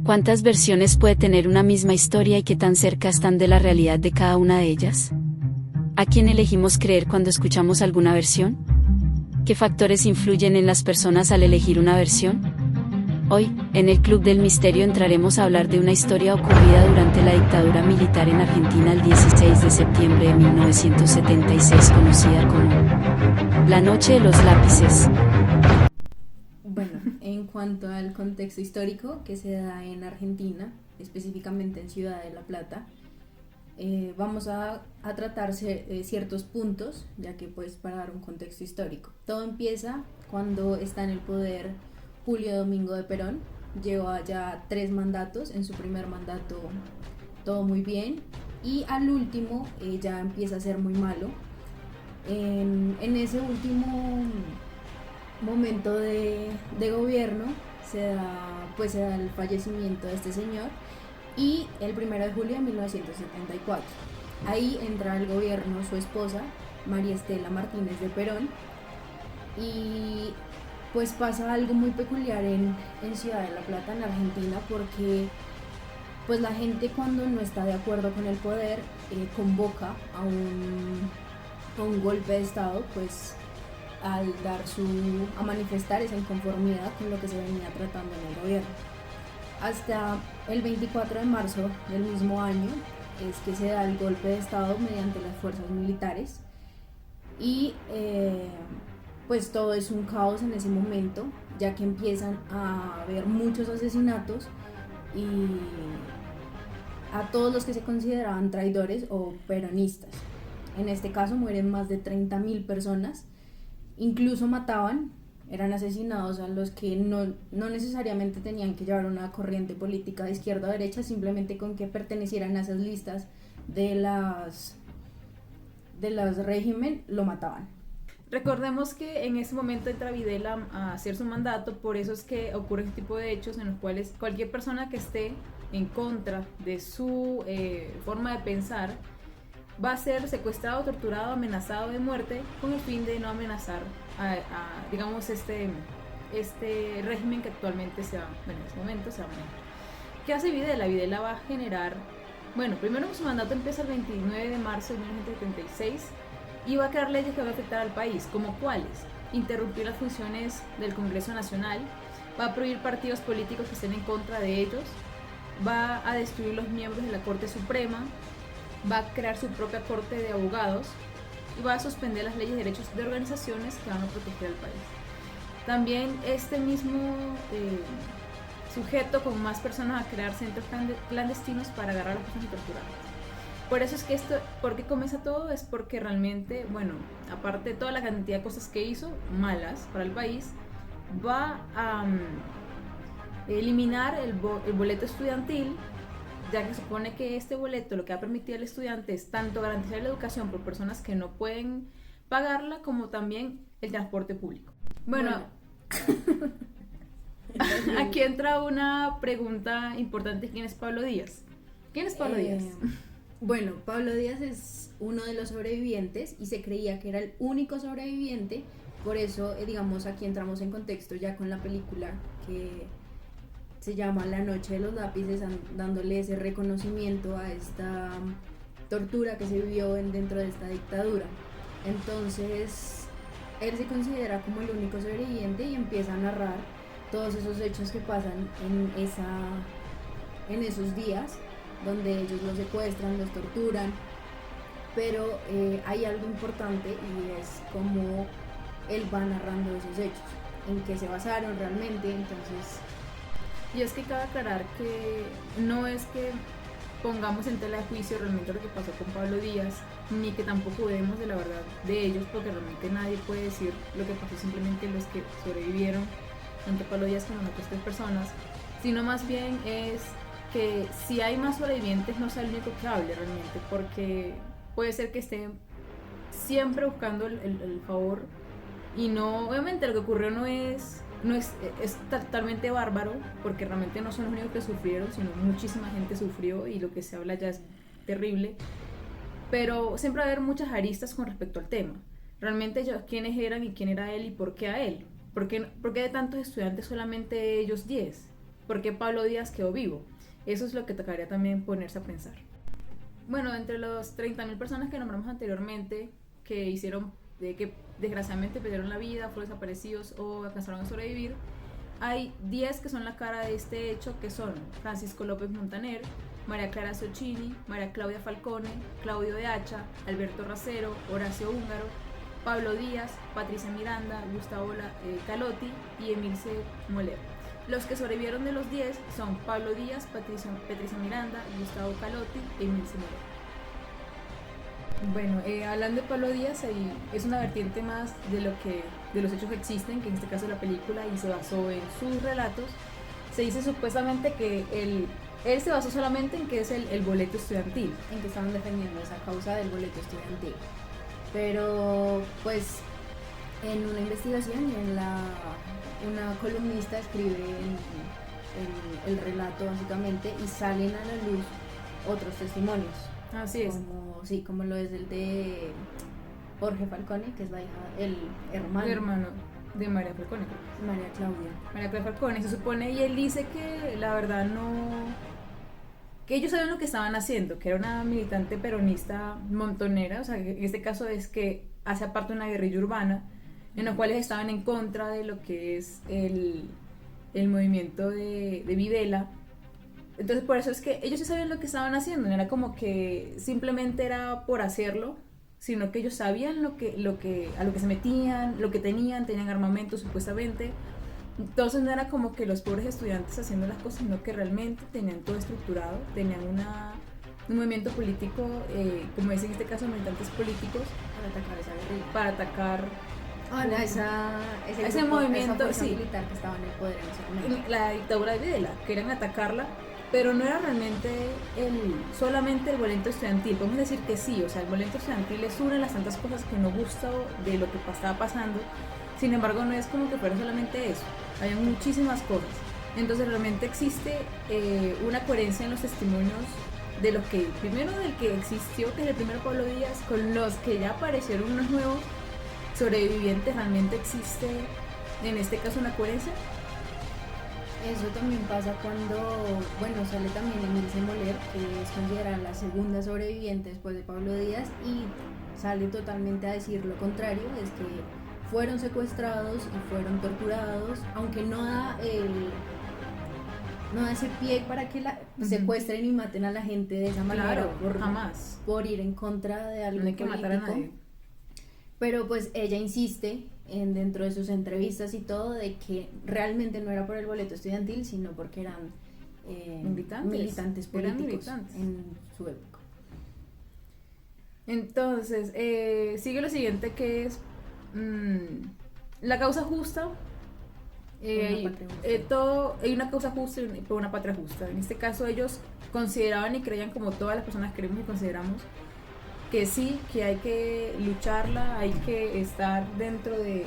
¿Cuántas versiones puede tener una misma historia y qué tan cerca están de la realidad de cada una de ellas? ¿A quién elegimos creer cuando escuchamos alguna versión? ¿Qué factores influyen en las personas al elegir una versión? Hoy, en el Club del Misterio entraremos a hablar de una historia ocurrida durante la dictadura militar en Argentina el 16 de septiembre de 1976, conocida como la Noche de los Lápices. Bueno, en cuanto al contexto histórico que se da en Argentina, específicamente en Ciudad de La Plata, vamos a tratar ciertos puntos, ya que pues para dar un contexto histórico. Todo empieza cuando está en el poder Julio Domingo de Perón, lleva ya 3 mandatos, en su primer mandato todo muy bien, y al último ya empieza a ser muy malo. En ese último momento de gobierno se da el fallecimiento de este señor y el 1 de julio de 1974 ahí entra al gobierno su esposa María Estela Martínez de Perón y pues pasa algo muy peculiar en Ciudad de La Plata, en Argentina, porque pues la gente cuando no está de acuerdo con el poder convoca a un golpe de estado, pues a manifestar esa inconformidad con lo que se venía tratando en el gobierno. Hasta el 24 de marzo del mismo año es que se da el golpe de estado mediante las fuerzas militares y pues todo es un caos en ese momento, ya que empiezan a haber muchos asesinatos y a todos los que se consideraban traidores o peronistas. En este caso mueren más de 30.000 personas. Incluso mataban, eran asesinados a los que no necesariamente tenían que llevar una corriente política de izquierda o derecha, simplemente con que pertenecieran a esas listas de los régimen, lo mataban. Recordemos que en ese momento entra Videla a hacer su mandato, por eso es que ocurre este tipo de hechos en los cuales cualquier persona que esté en contra de su forma de pensar va a ser secuestrado, torturado, amenazado de muerte con el fin de no amenazar digamos, este régimen que actualmente en este momento se va a manejar. ¿Qué hace Videla? Videla va a generar, bueno, primero su mandato empieza el 29 de marzo de 1976 y va a crear leyes que van a afectar al país, como cuáles: interrumpir las funciones del Congreso Nacional, va a prohibir partidos políticos que estén en contra de ellos, va a destruir los miembros de la Corte Suprema, va a crear su propia corte de abogados y va a suspender las leyes de derechos de organizaciones que van a proteger al país. También este mismo sujeto con más personas a crear centros clandestinos para agarrar a las personas y torturarlas. Por eso es que ¿por qué comienza todo? Es porque realmente, bueno, aparte de toda la cantidad de cosas que hizo, malas para el país, va a eliminar el boleto estudiantil, ya que supone que este boleto lo que va a permitir al estudiante es tanto garantizar la educación por personas que no pueden pagarla, como también el transporte público. Bueno. Aquí entra una pregunta importante: ¿quién es Pablo Díaz? ¿Quién es Pablo Díaz? Bueno, Pablo Díaz es uno de los sobrevivientes y se creía que era el único sobreviviente, por eso digamos aquí entramos en contexto ya con la película que se llama La Noche de los Lápices, dándole ese reconocimiento a esta tortura que se vivió dentro de esta dictadura. Entonces él se considera como el único sobreviviente y empieza a narrar todos esos hechos que pasan en esos días, donde ellos los secuestran, los torturan, pero hay algo importante y es cómo él va narrando esos hechos, en qué se basaron realmente. Entonces, y es que cabe aclarar que no es que pongamos en tela de juicio realmente lo que pasó con Pablo Díaz, ni que tampoco dudemos de la verdad de ellos, porque realmente nadie puede decir lo que pasó, simplemente los que sobrevivieron, tanto Pablo Díaz como las otras 3 personas, sino más bien es que si hay más sobrevivientes no sea el único que hable realmente, porque puede ser que estén siempre buscando el favor y no, obviamente lo que ocurrió no es totalmente bárbaro, porque realmente no son los únicos que sufrieron, sino muchísima gente sufrió y lo que se habla ya es terrible, pero siempre va a haber muchas aristas con respecto al tema. Realmente quiénes eran y quién era él y por qué a él, por qué de tantos estudiantes solamente ellos 10, por qué Pablo Díaz quedó vivo. Eso es lo que tocaría también ponerse a pensar. Bueno, entre los 30.000 personas que nombramos anteriormente, que desgraciadamente perdieron la vida, fueron desaparecidos o alcanzaron a sobrevivir, hay 10 que son la cara de este hecho, que son Francisco López Montaner, María Clara Socini, María Claudia Falcone, Claudio de Hacha, Alberto Racero, Horacio Húngaro, Pablo Díaz, Patricia Miranda, Gustavo Calotti y Emilce Moler. Los que sobrevivieron de los 10 son Pablo Díaz, Patricia Miranda, Gustavo Calotti y Emilce Moler. Bueno, hablando de Pablo Díaz, es una vertiente más de los hechos que existen, que en este caso es la película, y se basó en sus relatos. Se dice supuestamente que él se basó solamente en que es el boleto estudiantil. En que estaban defendiendo esa causa del boleto estudiantil. Pero, pues, en una investigación, una columnista escribe el relato básicamente, y salen a la luz otros testimonios. Así es. Como lo es el de Jorge Falcone, que es el hermano de María Falcone. María Claudia Falcone, se supone, y él dice que la verdad que ellos sabían lo que estaban haciendo, que era una militante peronista montonera, o sea, en este caso es que hace parte de una guerrilla urbana, en los cuales estaban en contra de lo que es el movimiento de Videla. Entonces por eso es que ellos sí sabían lo que estaban haciendo, no era como que simplemente era por hacerlo, sino que ellos sabían a lo que se metían, lo que tenían armamento supuestamente. Entonces no era como que los pobres estudiantes haciendo las cosas, sino que realmente tenían todo estructurado, tenían un movimiento político, como dicen en este caso, militantes políticos, para atacar esa guerrilla, para atacar ese movimiento, esa sí, militar que estaba en el poder en ese momento. La dictadura de Videla, querían atacarla, pero no era realmente solamente el boleto estudiantil. Podemos decir que sí, o sea, el boleto estudiantil es una de las tantas cosas que no gustó de lo que estaba pasando. Sin embargo, no es como que fuera solamente eso, hay muchísimas cosas. Entonces realmente existe una coherencia en los testimonios de los que, primero del que existió, que es el primero Pablo Díaz, con los que ya aparecieron unos nuevos sobrevivientes. Realmente existe en este caso una coherencia. Eso también pasa cuando, sale también Emilce Moler, que es considerada la segunda sobreviviente después de Pablo Díaz, y sale totalmente a decir lo contrario, es que fueron secuestrados y fueron torturados, aunque no da ese pie para que secuestren y maten a la gente de esa manera. Claro, jamás. Por ir en contra de algo no hay que político. Matar a nadie. Pero pues ella insiste dentro de sus entrevistas y todo, de que realmente no era por el boleto estudiantil, sino porque eran militantes políticos en su época. Entonces, sigue lo siguiente, que es la causa justa. Hay una causa justa y por una patria justa. En este caso ellos consideraban y creían, como todas las personas creemos y consideramos, que sí, que hay que lucharla, hay que estar dentro de,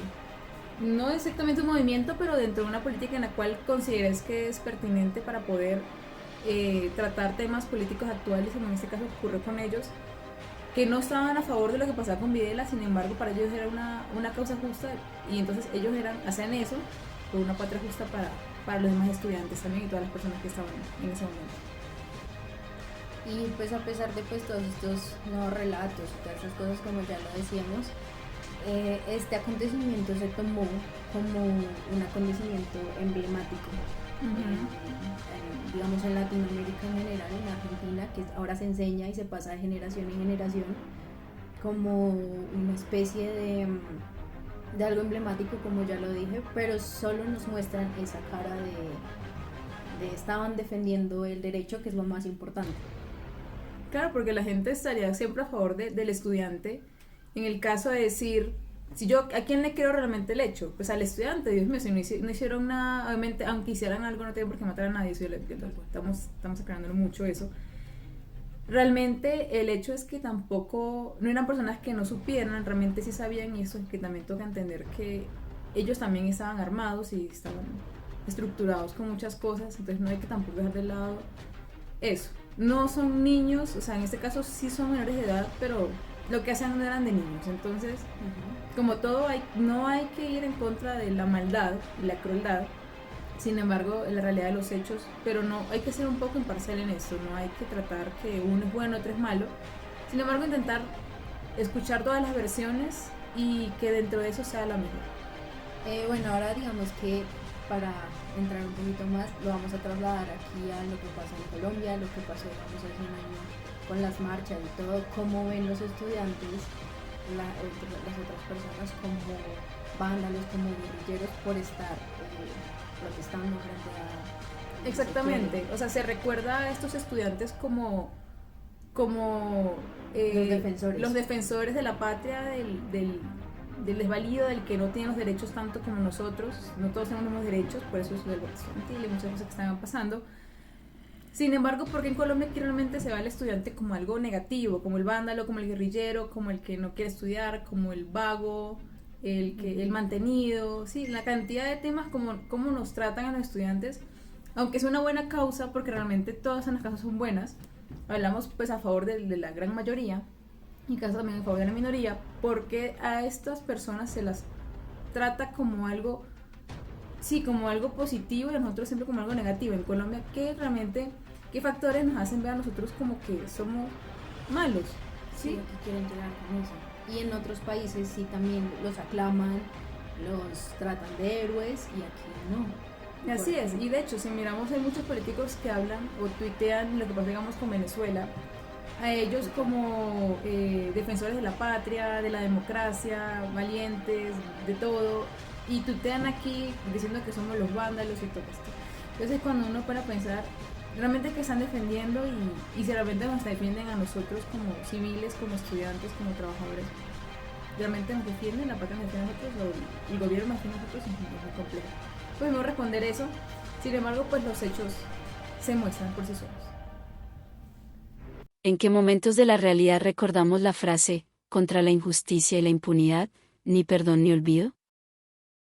no exactamente un movimiento, pero dentro de una política en la cual consideres que es pertinente para poder tratar temas políticos actuales, como en este caso ocurrió con ellos, que no estaban a favor de lo que pasaba con Videla. Sin embargo, para ellos era una causa justa, y entonces ellos hacían eso por una patria justa para los demás estudiantes también y todas las personas que estaban en ese momento. Y pues a pesar de todos estos nuevos relatos y todas esas cosas, como ya lo decíamos, este acontecimiento se tomó como un acontecimiento emblemático, digamos en Latinoamérica en general, en Argentina, que ahora se enseña y se pasa de generación en generación como una especie de algo emblemático, como ya lo dije, pero solo nos muestran esa cara de estaban defendiendo el derecho, que es lo más importante. Claro, porque la gente estaría siempre a favor del estudiante. En el caso de decir, ¿a quién le creo realmente el hecho? Pues al estudiante. Dios mío, si no hicieron nada, obviamente, aunque hicieran algo, no tienen por qué matar a nadie. Estamos aclarándolo mucho eso. Realmente el hecho es que tampoco, no eran personas que no supieran, realmente sí sabían, y eso es que también toca entender que ellos también estaban armados y estaban estructurados con muchas cosas. Entonces no hay que tampoco dejar de lado eso. No son niños, o sea, en este caso sí son menores de edad, pero lo que hacían no eran de niños. Entonces, como todo, no hay que ir en contra de la maldad y la crueldad, Sin embargo, en la realidad de los hechos, pero no hay que ser un poco imparcial en esto, no hay que tratar que uno es bueno, otro es malo. Sin embargo, intentar escuchar todas las versiones y que dentro de eso sea la mejor. Bueno, ahora digamos que para entrar un poquito más, lo vamos a trasladar aquí a lo que pasa en Colombia, lo que pasó, digamos, hace un año con las marchas y todo, cómo ven los estudiantes, las otras personas como vándalos, como guerrilleros por estar protestando frente a... Exactamente, o sea, se recuerda a estos estudiantes como los defensores de la patria, del desvalido, del que no tiene los derechos tanto como nosotros, no todos tenemos los mismos derechos, por eso es el voto estudiantil y muchas cosas que estaban pasando. Sin embargo, porque en Colombia aquí realmente se ve al estudiante como algo negativo, como el vándalo, como el guerrillero, como el que no quiere estudiar, como el vago, el mantenido, sí, la cantidad de temas como nos tratan a los estudiantes, aunque es una buena causa, porque realmente todas las causas son buenas, hablamos pues a favor de la gran mayoría, y caso también a favor de la minoría, porque a estas personas se las trata como algo, sí, como algo positivo y a nosotros siempre como algo negativo. En Colombia, ¿qué factores nos hacen ver a nosotros como que somos malos? Sí, aquí quieren llegar con eso. Y en otros países sí también los aclaman, los tratan de héroes y aquí no. Así es, y de hecho, si miramos, hay muchos políticos que hablan o tuitean lo que pasa, digamos, con Venezuela, a ellos como defensores de la patria, de la democracia, valientes, de todo, y tuitean aquí diciendo que somos los vándalos y todo esto. Entonces, cuando uno para pensar realmente que están defendiendo y si realmente nos defienden a nosotros como civiles, como estudiantes, como trabajadores, realmente nos defienden, la patria nos defiende a nosotros o el gobierno nos defiende a nosotros, es muy complejo. Pues no responder eso, sin embargo, pues los hechos se muestran por sí solos. ¿En qué momentos de la realidad recordamos la frase, contra la injusticia y la impunidad, ni perdón ni olvido?